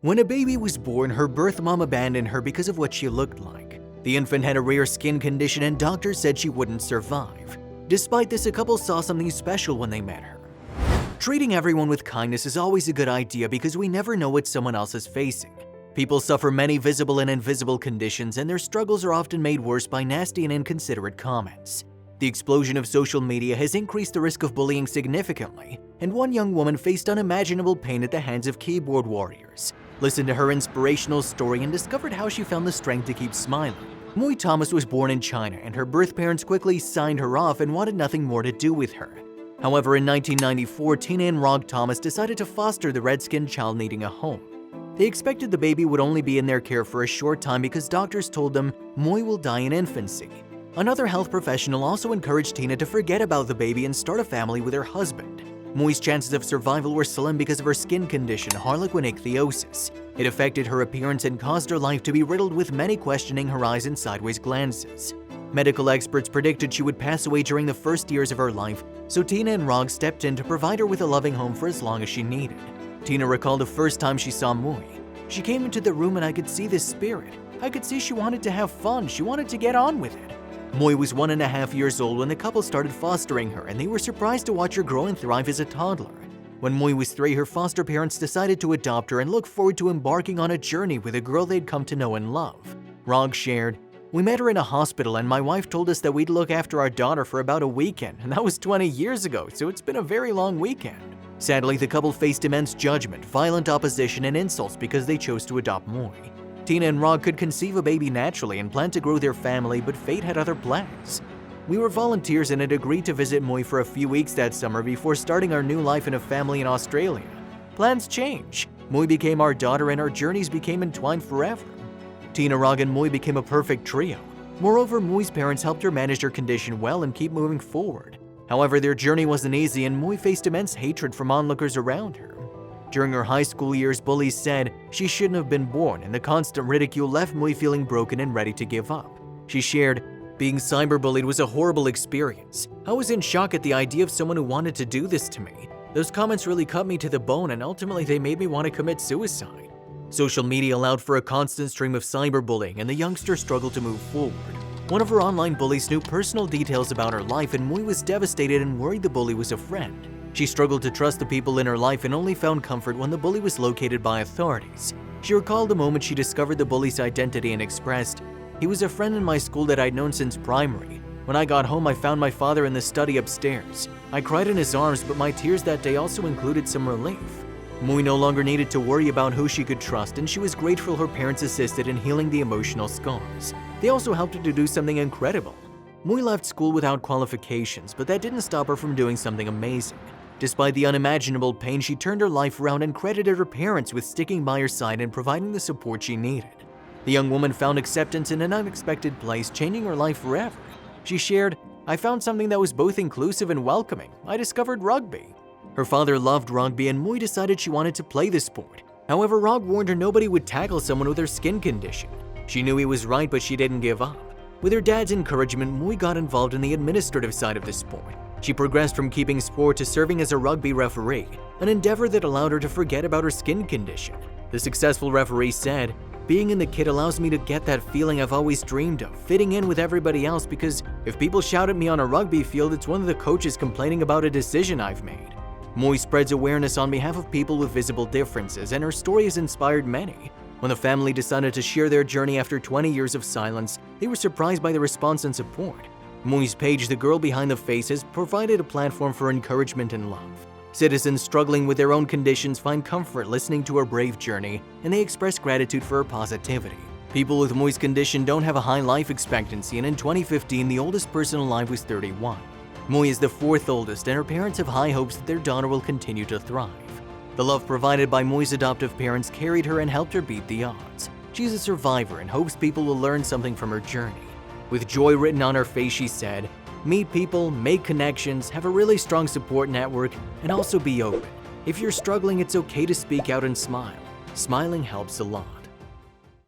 When a baby was born, her birth mom abandoned her because of what she looked like. The infant had a rare skin condition and doctors said she wouldn't survive. Despite this, a couple saw something special when they met her. Treating everyone with kindness is always a good idea because we never know what someone else is facing. People suffer many visible and invisible conditions, and their struggles are often made worse by nasty and inconsiderate comments. The explosion of social media has increased the risk of bullying significantly, and one young woman faced unimaginable pain at the hands of keyboard warriors. Listen to her inspirational story and discovered how she found the strength to keep smiling. Mui Thomas was born in China, and her birth parents quickly signed her off and wanted nothing more to do with her. However, in 1994, Tina and Rog Thomas decided to foster the red-skinned child needing a home. They expected the baby would only be in their care for a short time because doctors told them Mui will die in infancy. Another health professional also encouraged Tina to forget about the baby and start a family with her husband. Mui's chances of survival were slim because of her skin condition, harlequin ichthyosis. It affected her appearance and caused her life to be riddled with many questioning her eyes and sideways glances. Medical experts predicted she would pass away during the first years of her life, so Tina and Rog stepped in to provide her with a loving home for as long as she needed. Tina recalled the first time she saw Mui. She came into the room and I could see this spirit. I could see she wanted to have fun, she wanted to get on with it. Mui was 1.5 years old when the couple started fostering her, and they were surprised to watch her grow and thrive as a toddler. When Mui was 3, her foster parents decided to adopt her and look forward to embarking on a journey with a girl they'd come to know and love. Rog shared, "We met her in a hospital and my wife told us that we'd look after our daughter for about a weekend, and that was 20 years ago, so it's been a very long weekend." Sadly, the couple faced immense judgment, violent opposition, and insults because they chose to adopt Mui. Tina and Rog could conceive a baby naturally and planned to grow their family, but fate had other plans. "We were volunteers and had agreed to visit Mui for a few weeks that summer before starting our new life in a family in Australia. Plans change. Mui became our daughter and our journeys became entwined forever." Tina, Rog, and Mui became a perfect trio. Moreover, Mui's parents helped her manage her condition well and keep moving forward. However, their journey wasn't easy and Mui faced immense hatred from onlookers around her. During her high school years, bullies said she shouldn't have been born, and the constant ridicule left Mui feeling broken and ready to give up. She shared, "Being cyberbullied was a horrible experience. I was in shock at the idea of someone who wanted to do this to me. Those comments really cut me to the bone and ultimately they made me want to commit suicide." Social media allowed for a constant stream of cyberbullying and the youngster struggled to move forward. One of her online bullies knew personal details about her life and Mui was devastated and worried the bully was a friend. She struggled to trust the people in her life and only found comfort when the bully was located by authorities. She recalled the moment she discovered the bully's identity and expressed, "He was a friend in my school that I'd known since primary. When I got home, I found my father in the study upstairs. I cried in his arms, but my tears that day also included some relief." Mui no longer needed to worry about who she could trust, and she was grateful her parents assisted in healing the emotional scars. They also helped her to do something incredible. Mui left school without qualifications, but that didn't stop her from doing something amazing. Despite the unimaginable pain, she turned her life around and credited her parents with sticking by her side and providing the support she needed. The young woman found acceptance in an unexpected place, changing her life forever. She shared, "I found something that was both inclusive and welcoming. I discovered rugby." Her father loved rugby and Mui decided she wanted to play the sport. However, Rog warned her nobody would tackle someone with her skin condition. She knew he was right, but she didn't give up. With her dad's encouragement, Mui got involved in the administrative side of the sport. She progressed from keeping sport to serving as a rugby referee, an endeavor that allowed her to forget about her skin condition. The successful referee said, "Being in the kit allows me to get that feeling I've always dreamed of, fitting in with everybody else because if people shout at me on a rugby field, it's one of the coaches complaining about a decision I've made." Mui spreads awareness on behalf of people with visible differences, and her story has inspired many. When the family decided to share their journey after 20 years of silence, they were surprised by the response and support. Mui's page, The Girl Behind the Face, has provided a platform for encouragement and love. Citizens struggling with their own conditions find comfort listening to her brave journey, and they express gratitude for her positivity. People with Mui's condition don't have a high life expectancy, and in 2015, the oldest person alive was 31. Mui is the 4th oldest, and her parents have high hopes that their daughter will continue to thrive. The love provided by Mui's adoptive parents carried her and helped her beat the odds. She's a survivor and hopes people will learn something from her journey. With joy written on her face, she said, "Meet people, make connections, have a really strong support network, and also be open. If you're struggling, it's okay to speak out and smile. Smiling helps a lot."